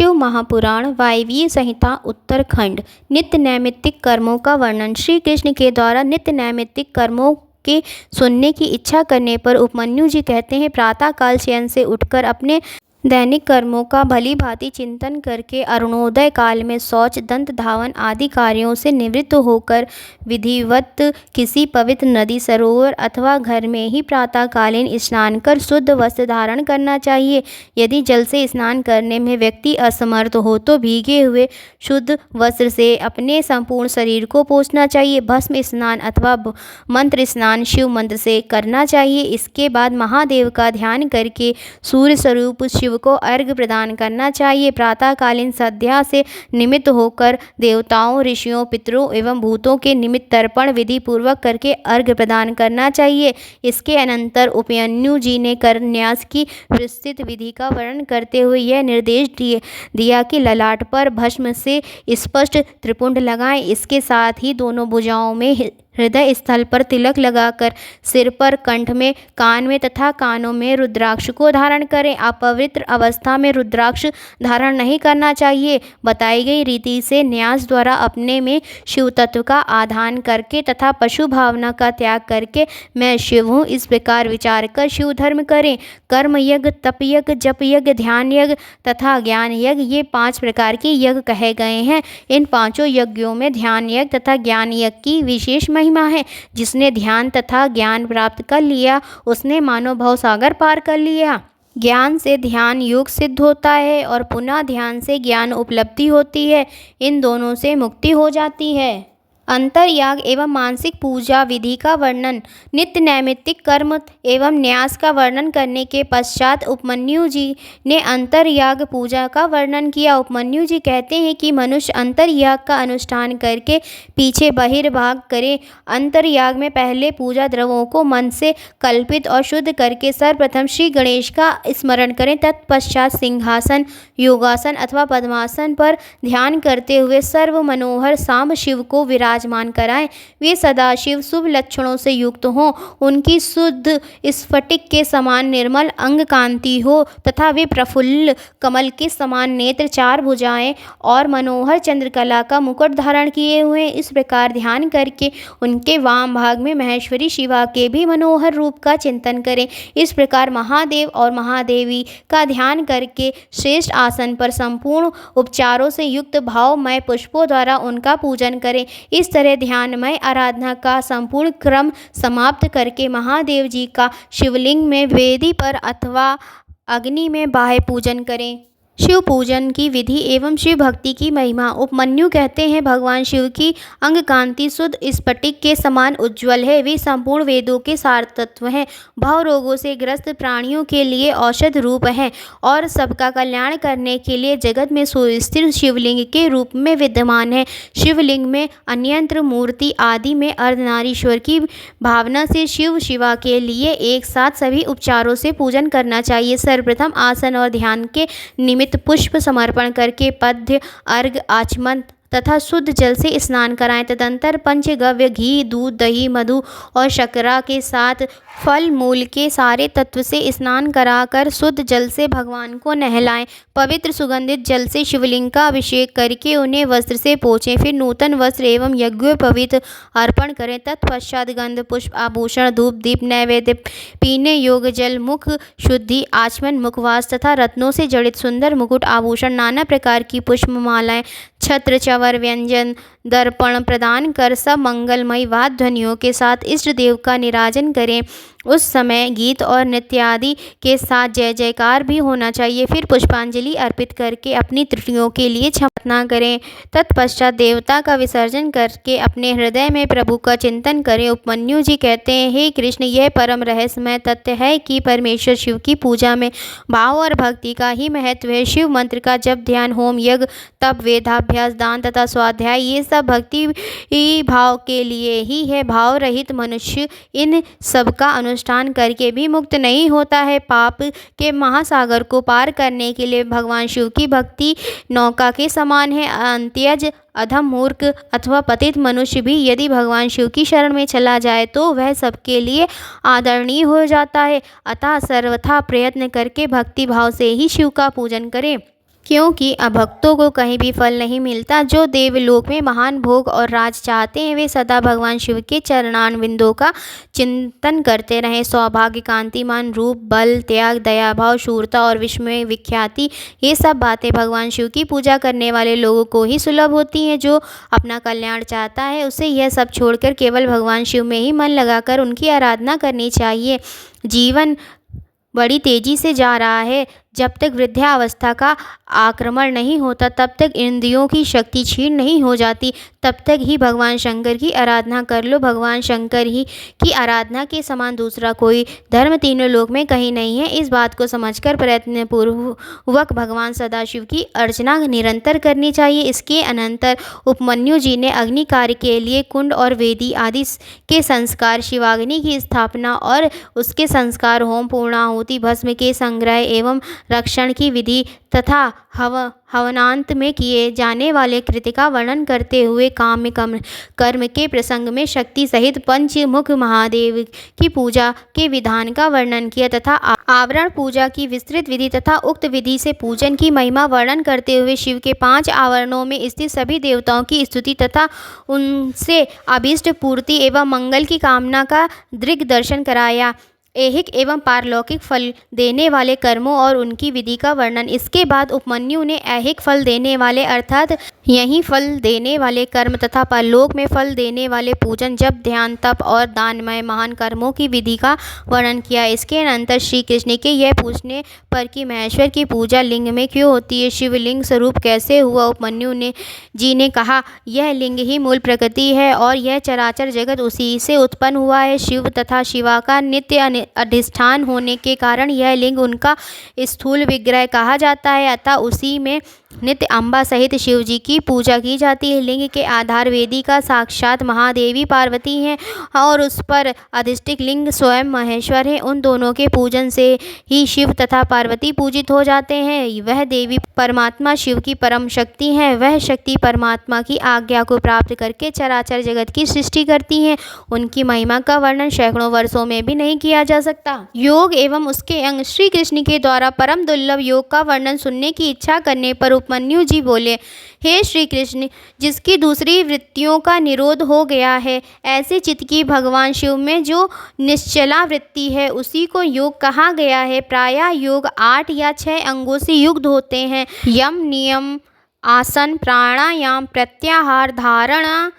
शिव महापुराण वायवीय संहिता उत्तरखंड। नित्य नैमित्तिक कर्मों का वर्णन। श्री कृष्ण के द्वारा नित्य नैमित्तिक कर्मों के सुनने की इच्छा करने पर उपमन्यु जी कहते हैं, प्रातःकाल शयन से उठकर अपने दैनिक कर्मों का भली भांति चिंतन करके अरुणोदय काल में शौच, दंत धावन आदि कार्यों से निवृत्त होकर विधिवत किसी पवित्र नदी, सरोवर अथवा घर में ही प्रातःकालीन स्नान कर शुद्ध वस्त्र धारण करना चाहिए। यदि जल से स्नान करने में व्यक्ति असमर्थ हो तो भीगे हुए शुद्ध वस्त्र से अपने संपूर्ण शरीर को पोंछना चाहिए। भस्म स्नान अथवा मंत्र स्नान शिव मंत्र से करना चाहिए। इसके बाद महादेव का ध्यान करके सूर्य स्वरूप शिव को अर्घ्य प्रदान करना चाहिए। प्रातःकालीन संध्या से निमित्त होकर देवताओं, ऋषियों, पितरों एवं भूतों के निमित्त तर्पण विधि पूर्वक करके अर्घ्य प्रदान करना चाहिए। इसके अनंतर उपमन्यु जी ने कर न्यास की विस्तृत विधि का वर्णन करते हुए यह निर्देश दिया कि ललाट पर भस्म से स्पष्ट त्रिपुंड लगाएं। इसके साथ ही दोनों भुजाओं में, हृदय स्थल पर तिलक लगाकर सिर पर, कंठ में, कान में तथा कानों में रुद्राक्ष को धारण करें। अपवित्र अवस्था में रुद्राक्ष धारण नहीं करना चाहिए। बताई गई रीति से न्यास द्वारा अपने में शिव तत्व का आधान करके तथा पशु भावना का त्याग करके मैं शिव हूँ, इस प्रकार विचार कर शिव धर्म करें। कर्म यज्ञ, तप यज्ञ, जप यज्ञ, ध्यान यज्ञ तथा ज्ञान यज्ञ, ये 5 प्रकार के यज्ञ कहे गए हैं। इन पांचों यज्ञों में ध्यान यज्ञ तथा ज्ञान यज्ञ की विशेष महिमा है। जिसने ध्यान तथा ज्ञान प्राप्त कर लिया उसने मानो भवसागर पार कर लिया। ज्ञान से ध्यान योग सिद्ध होता है और पुनः ध्यान से ज्ञान उपलब्धि होती है। इन दोनों से मुक्ति हो जाती है। अंतर्याग एवं मानसिक पूजा विधि का वर्णन। नित्य नैमित्तिक कर्म एवं न्यास का वर्णन करने के पश्चात उपमन्यु जी ने अंतर्याग पूजा का वर्णन किया। उपमन्यु जी कहते हैं कि मनुष्य अंतर्याग का अनुष्ठान करके पीछे बहिर्भाग करे। अंतर्याग में पहले पूजा द्रव्यों को मन से कल्पित और शुद्ध करके सर्वप्रथम श्री गणेश का स्मरण करें। तत्पश्चात सिंहासन, योगासन अथवा पद्मासन पर ध्यान करते हुए सर्व मनोहर सांब शिव को विराजमान कराएं। वे सदाशिव शुभ लक्षणों से युक्त हों, उनकी शुद्ध स्फटिक के समान निर्मल अंग कांति हो तथा वे प्रफुल्ल कमल के समान नेत्र, 4 भुजाएं और मनोहर चंद्रकला का मुकुट धारण किए हुए। इस प्रकार ध्यान करके उनके वाम भाग में महेश्वरी शिवा के भी मनोहर रूप का चिंतन करें। इस प्रकार महादेव और महादेवी का ध्यान करके श्रेष्ठ आसन पर संपूर्ण उपचारों से युक्त भावमय पुष्पों द्वारा उनका पूजन करें। इस तरह ध्यानमय आराधना का संपूर्ण क्रम समाप्त करके महादेव जी का शिवलिंग में, वेदी पर अथवा अग्नि में बाह्य पूजन करें। शिव पूजन की विधि एवं शिव भक्ति की महिमा। उपमन्यु कहते हैं, भगवान शिव की अंग कांति शुद्ध स्फटिक के समान उज्ज्वल है। वे संपूर्ण वेदों के सार तत्व हैं, भव रोगों से ग्रस्त प्राणियों के लिए औषध रूप हैं और सबका कल्याण करने के लिए जगत में सुस्थिर शिवलिंग के रूप में विद्यमान है। शिवलिंग में अन्यंत्र मूर्ति आदि में अर्धनारीश्वर की भावना से शिव शिवा के लिए एक साथ सभी उपचारों से पूजन करना चाहिए। सर्वप्रथम आसन और ध्यान के निमित्त पुष्प समर्पण करके पद्य, अर्घ्य, आचमन तथा शुद्ध जल से स्नान कराएं। तदंतर पंचगव्य, घी, दूध, दही, मधु और शर्करा के साथ फल मूल के सारे तत्व से स्नान कराकर शुद्ध जल से भगवान को नहलाएं। पवित्र सुगंधित जल से शिवलिंग का अभिषेक करके उन्हें वस्त्र से पोंछें। फिर नूतन वस्त्र एवं यज्ञोपवीत अर्पण करें। तत्पश्चात गंध, पुष्प, आभूषण, धूप, दीप, नैवेद्य, पीने योग्य जल, मुख शुद्धि, आचमन, मुखवास तथा रत्नों से जड़ित सुंदर मुकुट, आभूषण, नाना प्रकार की पुष्पमालाएं, छत्र, चवर, व्यंजन, दर्पण प्रदान कर सब मंगलमयी वाद्य ध्वनियों के साथ इष्ट देव का निराजन करें। उस समय गीत और नृत्य आदि के साथ जय जयकार भी होना चाहिए। फिर पुष्पांजलि अर्पित करके अपनी त्रुटियों के लिए क्षमा करें। तत्पश्चात देवता का विसर्जन करके अपने हृदय में प्रभु का चिंतन करें। उपमन्यु जी कहते हैं, हे कृष्ण, यह परम रहस्यमय तथ्य है कि परमेश्वर शिव की पूजा में भाव और भक्ति का ही महत्व है। शिव मंत्र का जप, ध्यान, होम, यज्ञ, तप, वेदाभ्यास, दान तथा स्वाध्याय, ये सब भक्ति भाव के लिए ही है। भाव रहित मनुष्य इन सब का अनुष्ठान करके भी मुक्त नहीं होता है। पाप के महासागर को पार करने के लिए भगवान शिव की भक्ति नौका के समान है। अंत्यज, अधम, मूर्ख अथवा पतित मनुष्य भी यदि भगवान शिव की शरण में चला जाए तो वह सबके लिए आदरणीय हो जाता है। अतः सर्वथा प्रयत्न करके भक्ति भाव से ही शिव का पूजन करें। क्योंकि अभक्तों को कहीं भी फल नहीं मिलता। जो देवलोक में महान भोग और राज चाहते हैं वे सदा भगवान शिव के चरणारविंदों का चिंतन करते रहें। सौभाग्य, कांतिमान रूप, बल, त्याग, दया भाव, शूरता और विश्व में विख्याति, ये सब बातें भगवान शिव की पूजा करने वाले लोगों को ही सुलभ होती हैं। जो अपना कल्याण चाहता है उसे यह सब छोड़कर केवल भगवान शिव में ही मन लगाकर उनकी आराधना करनी चाहिए। जीवन बड़ी तेजी से जा रहा है। जब तक वृद्धावस्था का आक्रमण नहीं होता तब तक इंद्रियों की शक्ति क्षीण नहीं हो जाती, तब तक ही भगवान शंकर की आराधना कर लो। भगवान शंकर ही की आराधना के समान दूसरा कोई धर्म तीनों लोक में कहीं नहीं है। इस बात को समझकर प्रयत्नपूर्वक भगवान सदाशिव की अर्चना निरंतर करनी चाहिए। इसके अनंतर उपमन्यु जी ने अग्नि कार्य के लिए कुंड और वेदी आदि के संस्कार, शिवाग्नि की स्थापना और उसके संस्कार, होम, पूर्णाहुति, भस्म के संग्रह एवं रक्षण की विधि तथा हवनांत में किए जाने वाले कृत्य का वर्णन करते हुए काम्य कर्म के प्रसंग में शक्ति सहित पंचमुख महादेव की पूजा के विधान का वर्णन किया तथा आवरण पूजा की विस्तृत विधि तथा उक्त विधि से पूजन की महिमा वर्णन करते हुए शिव के 5 आवरणों में स्थित सभी देवताओं की स्तुति तथा उनसे अभीष्ट पूर्ति एवं मंगल की कामना का दृग दर्शन कराया। ऐहिक एवं पारलौकिक फल देने वाले कर्मों और उनकी विधि का वर्णन। इसके बाद उपमन्यु ने ऐहिक फल देने वाले अर्थात यही फल देने वाले कर्म तथा परलोक में फल देने वाले पूजन, जप, ध्यान, तप और दानमय महान कर्मों की विधि का वर्णन किया। इसके अनंतर श्री कृष्ण के यह पूछने पर कि महेश्वर की पूजा लिंग में क्यों होती है, शिवलिंग स्वरूप कैसे हुआ, उपमन्यु जी ने कहा, यह लिंग ही मूल प्रकृति है और यह चराचर जगत उसी से उत्पन्न हुआ है। शिव तथा शिवा का नित्य अधिष्ठान होने के कारण यह लिंग उनका स्थूल विग्रह कहा जाता है, अतः उसी में नित्य अम्बा सहित शिव जी की पूजा की जाती है। लिंग के आधार वेदी का साक्षात महादेवी पार्वती हैं और उस पर अधिष्ठित लिंग स्वयं महेश्वर है। उन दोनों के पूजन से ही शिव तथा पार्वती पूजित हो जाते हैं। वह देवी परमात्मा शिव की परम शक्ति हैं। वह शक्ति परमात्मा की आज्ञा को प्राप्त करके चराचर जगत की सृष्टि करती हैं। उनकी महिमा का वर्णन सैकड़ों वर्षों में भी नहीं किया जा सकता। योग एवं उसके अंग श्री कृष्ण के द्वारा परम दुर्लभ योग का वर्णन सुनने की इच्छा करने पर उपमन्यु जी बोले, हे श्री कृष्ण, जिसकी दूसरी वृत्तियों का निरोध हो गया है, ऐसे चित्त की भगवान शिव में जो निश्चला वृत्ति है उसी को योग कहा गया है। प्रायः योग 8 या 6 अंगों से युक्त होते हैं। यम, नियम, आसन, प्राणायाम, प्रत्याहार, धारणा,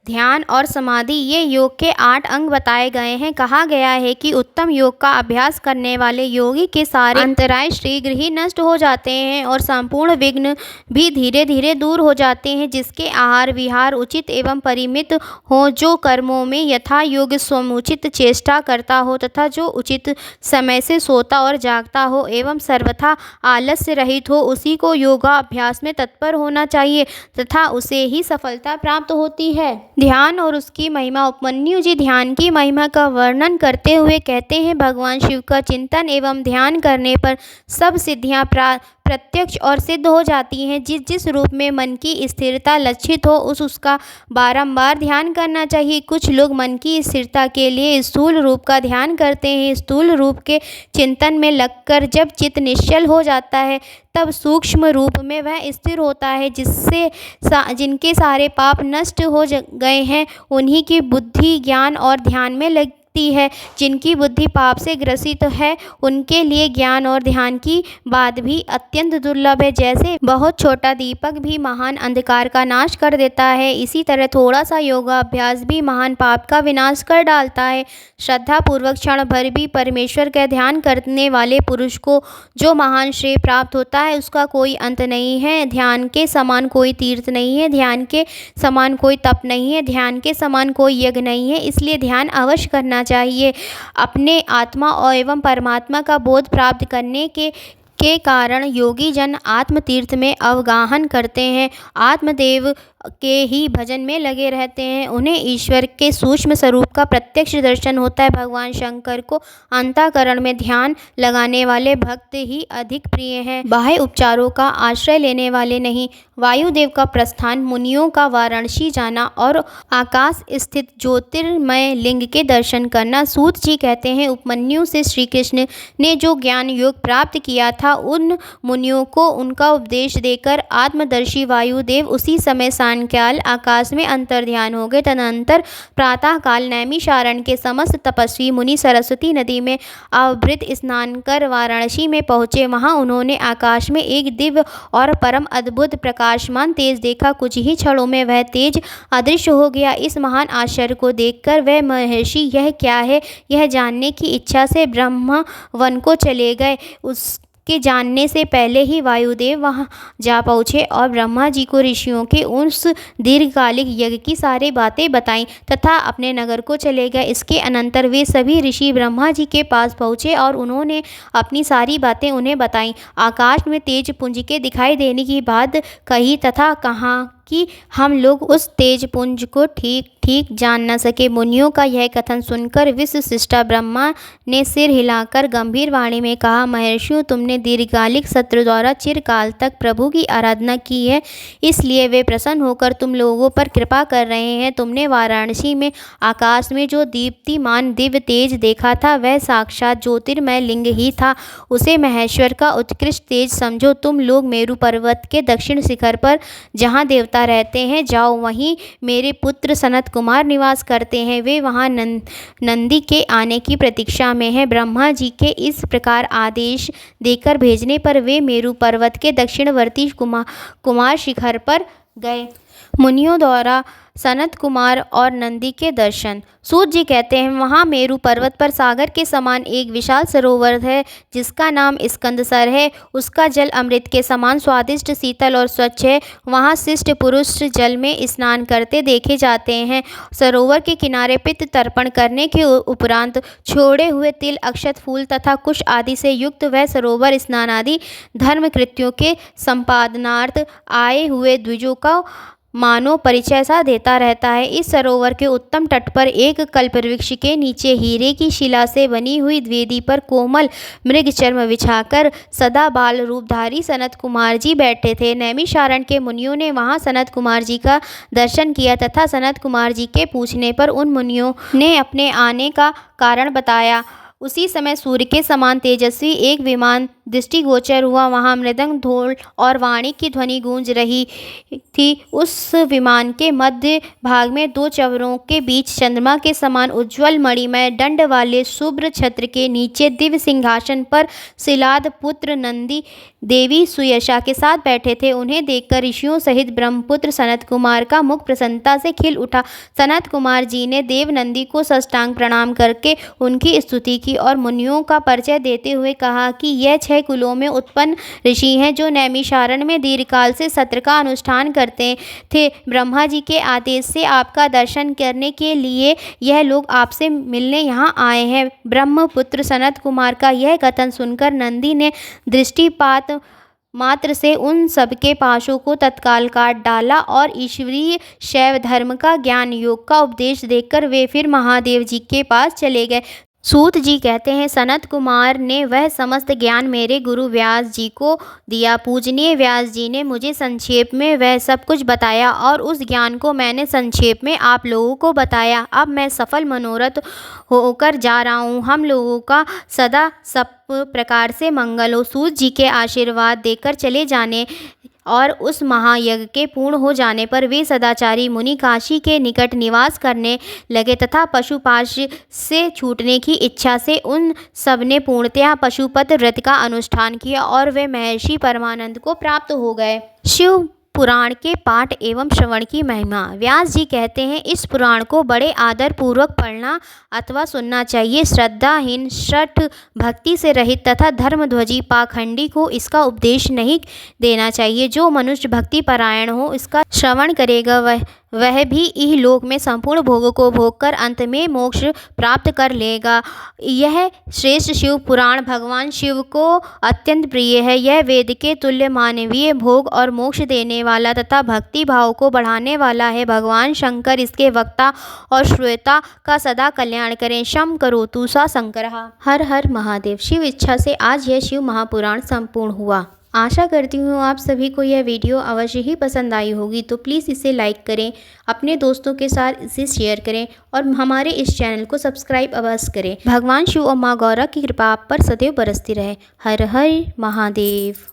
ध्यान और समाधि, ये योग के 8 अंग बताए गए हैं। कहा गया है कि उत्तम योग का अभ्यास करने वाले योगी के सारे अंतराय शीघ्र ही नष्ट हो जाते हैं और संपूर्ण विघ्न भी धीरे धीरे दूर हो जाते हैं। जिसके आहार विहार उचित एवं परिमित हो, जो कर्मों में यथा योग समुचित चेष्टा करता हो तथा जो उचित समय से सोता और जागता हो एवं सर्वथा आलस्य रहित हो, उसी को योगाभ्यास में तत्पर होना चाहिए तथा उसे ही सफलता प्राप्त होती है। ध्यान और उसकी महिमा। उपमन्यु जी ध्यान की महिमा का वर्णन करते हुए कहते हैं, भगवान शिव का चिंतन एवं ध्यान करने पर सब सिद्धियां प्रत्यक्ष और सिद्ध हो जाती हैं। जिस जिस रूप में मन की स्थिरता लक्षित हो उसका बारंबार ध्यान करना चाहिए। कुछ लोग मन की स्थिरता के लिए स्थूल रूप का ध्यान करते हैं। स्थूल रूप के चिंतन में लगकर जब चित्त निश्चल हो जाता है तब सूक्ष्म रूप में वह स्थिर होता है। जिनके सारे पाप नष्ट हो गए हैं उन्हीं की बुद्धि ज्ञान और ध्यान में लगती है। जिनकी बुद्धि पाप से ग्रसित है उनके लिए ज्ञान और ध्यान की बात भी अत्यंत दुर्लभ है। जैसे बहुत छोटा दीपक भी महान अंधकार का नाश कर देता है, इसी तरह थोड़ा सा योगाभ्यास भी महान पाप का विनाश कर डालता है। श्रद्धा पूर्वक क्षण भर भी परमेश्वर का ध्यान करने वाले पुरुष को जो महान श्रेय प्राप्त होता है उसका कोई अंत नहीं है। ध्यान के समान कोई तीर्थ नहीं है, ध्यान के समान कोई तप नहीं है, ध्यान के समान कोई यज्ञ नहीं है। इसलिए ध्यान अवश्य करना चाहिए। अपने आत्मा और एवं परमात्मा का बोध प्राप्त करने के कारण योगी जन आत्म तीर्थ में अवगाहन करते हैं, आत्मदेव के ही भजन में लगे रहते हैं। उन्हें ईश्वर के सूक्ष्म स्वरूप का प्रत्यक्ष दर्शन होता है। भगवान शंकर को अंतःकरण में ध्यान लगाने वाले भक्त ही अधिक प्रिय हैं, बाह्य उपचारों का आश्रय लेने वाले नहीं। वायुदेव का प्रस्थान, मुनियों का वाराणसी जाना और आकाश स्थित ज्योतिर्मय लिंग के दर्शन करना। सूत जी कहते हैं, उपमन्यु से श्री कृष्ण ने जो ज्ञान योग प्राप्त किया था तथा उन मुनियों को उनका उपदेश देकर आत्मदर्शी वायुदेव उसी समय सायंकाल आकाश में अंतर्ध्यान हो गए। तदनंतर प्रातःकाल नैमिषारण्य के समस्त तपस्वी मुनि सरस्वती नदी में अवभृत स्नान कर वाराणसी में पहुँचे। वहाँ उन्होंने आकाश में एक दिव्य और परम अद्भुत प्रकाशमान तेज देखा। कुछ ही क्षणों में वह तेज अदृश्य हो गया। इस महान आश्चर्य को देखकर वह महर्षि यह क्या है, यह जानने की इच्छा से ब्रह्म वन को चले गए। उसके जानने से पहले ही वायुदेव वहां जा पहुँचे और ब्रह्मा जी को ऋषियों के उस दीर्घकालिक यज्ञ की सारी बातें बताईं तथा अपने नगर को चले गए। इसके अनंतर वे सभी ऋषि ब्रह्मा जी के पास पहुँचे और उन्होंने अपनी सारी बातें उन्हें बताईं। आकाश में तेज पुंज के दिखाई देने की बात कही तथा कहा कि हम लोग उस तेज पुंज को ठीक ठीक जान न सके। मुनियों का यह कथन सुनकर विशिष्टा ब्रह्मा ने सिर हिलाकर गंभीर वाणी में कहा, महर्षियों, तुमने दीर्घकालिक सत्र द्वारा चिरकाल तक प्रभु की आराधना की है, इसलिए वे प्रसन्न होकर तुम लोगों पर कृपा कर रहे हैं। तुमने वाराणसी में आकाश में जो दीप्तिमान दिव्य तेज देखा था वह साक्षात ज्योतिर्मय लिंग ही था। उसे महेश्वर का उत्कृष्ट तेज समझो। तुम लोग मेरु पर्वत के दक्षिण शिखर पर जहाँ देवता रहते हैं जाओ। वहीं मेरे पुत्र सनत कुमार निवास करते हैं। वे वहाँ नंदी के आने की प्रतीक्षा में हैं। ब्रह्मा जी के इस प्रकार आदेश देकर भेजने पर वे मेरु पर्वत के दक्षिणवर्ती कुमार शिखर पर गए। मुनियों द्वारा सनत कुमार और नंदी के दर्शन। सूत जी कहते हैं, वहाँ मेरु पर्वत पर सागर के समान एक विशाल सरोवर है जिसका नाम स्कंदसर है। उसका जल अमृत के समान स्वादिष्ट, शीतल और स्वच्छ है। वहाँ शिष्ट पुरुष जल में स्नान करते देखे जाते हैं। सरोवर के किनारे पित्त तर्पण करने के उपरांत छोड़े हुए तिल, अक्षत, फूल तथा कुश आदि से युक्त वह सरोवर स्नान आदि धर्म कृत्यों के संपादनार्थ आए हुए द्विजों का मानो परिचय सा देता रहता है। इस सरोवर के उत्तम तट पर एक कल्पवृक्ष के नीचे हीरे की शिला से बनी हुई वेदी पर कोमल मृग चर्म बिछाकर सदा बाल रूपधारी सनत कुमार जी बैठे थे। नैमिषारण्य के मुनियों ने वहां सनत कुमार जी का दर्शन किया तथा सनत कुमार जी के पूछने पर उन मुनियों ने अपने आने का कारण बताया। उसी समय सूर्य के समान तेजस्वी एक विमान दृष्टिगोचर हुआ। वहाँ मृदंग, ढोल और वाणी की ध्वनि गूंज रही थी। उस विमान के मध्य भाग में दो चवरों के बीच चंद्रमा के समान उज्ज्वल मणिमय दंड वाले शुभ्र छत्र के नीचे दिव्य सिंहासन पर शिलाद पुत्र नंदी देवी सुयशा के साथ बैठे थे। उन्हें देखकर ऋषियों सहित ब्रह्मपुत्र सनत कुमार का मुख प्रसन्नता से खिल उठा। सनत कुमार जी ने देव नंदी को साष्टांग प्रणाम करके उनकी स्तुति की और मुनियों का परिचय देते हुए कहा कि यह 6 कुलों में उत्पन्न ऋषि हैं जो नैमिषारण्य में दीर्घकाल से सत्र का अनुष्ठान करते थे। ब्रह्मा जी के आदेश से आपका दर्शन करने के लिए यह लोग आपसे मिलने यहाँ आए हैं। ब्रह्मपुत्र सनत कुमार का यह कथन सुनकर नंदी ने दृष्टिपात मात्र से उन सबके पाशों को तत्काल काट डाला और ईश्वरीय शैव धर्म का ज्ञान योग का उपदेश देकर वे फिर महादेव जी के पास चले गए। सूत जी कहते हैं, सनत कुमार ने वह समस्त ज्ञान मेरे गुरु व्यास जी को दिया। पूजनीय व्यास जी ने मुझे संक्षेप में वह सब कुछ बताया और उस ज्ञान को मैंने संक्षेप में आप लोगों को बताया। अब मैं सफल मनोरथ होकर जा रहा हूँ। हम लोगों का सदा सब प्रकार से मंगल हो। सूत जी के आशीर्वाद देकर चले जाने और उस महायज्ञ के पूर्ण हो जाने पर वे सदाचारी मुनि काशी के निकट निवास करने लगे तथा पशुपाश से छूटने की इच्छा से उन सब ने पूर्णतया पशुपत व्रत का अनुष्ठान किया और वे महर्षि परमानंद को प्राप्त हो गए। शिव पुराण के पाठ एवं श्रवण की महिमा। व्यास जी कहते हैं, इस पुराण को बड़े आदर पूर्वक पढ़ना अथवा सुनना चाहिए। श्रद्धाहीन, श्रठ भक्ति से रहित तथा धर्मध्वजी पाखंडी को इसका उपदेश नहीं देना चाहिए। जो मनुष्य भक्ति परायण हो इसका श्रवण करेगा वह भी इहलोक में संपूर्ण भोगों को भोग कर अंत में मोक्ष प्राप्त कर लेगा। यह श्रेष्ठ शिव पुराण भगवान शिव को अत्यंत प्रिय है। यह वेद के तुल्य मानवीय भोग और मोक्ष देने वाला तथा भक्ति भाव को बढ़ाने वाला है। भगवान शंकर इसके वक्ता और श्रोता का सदा कल्याण करें। शम करोतु सा शंकरः। हर हर महादेव। शिव इच्छा से आज यह शिव महापुराण संपूर्ण हुआ। आशा करती हूँ आप सभी को यह वीडियो अवश्य ही पसंद आई होगी, तो प्लीज़ इसे लाइक करें, अपने दोस्तों के साथ इसे शेयर करें और हमारे इस चैनल को सब्सक्राइब अवश्य करें। भगवान शिव और माँ गौरा की कृपा आप पर सदैव बरसती रहे। हर हर महादेव।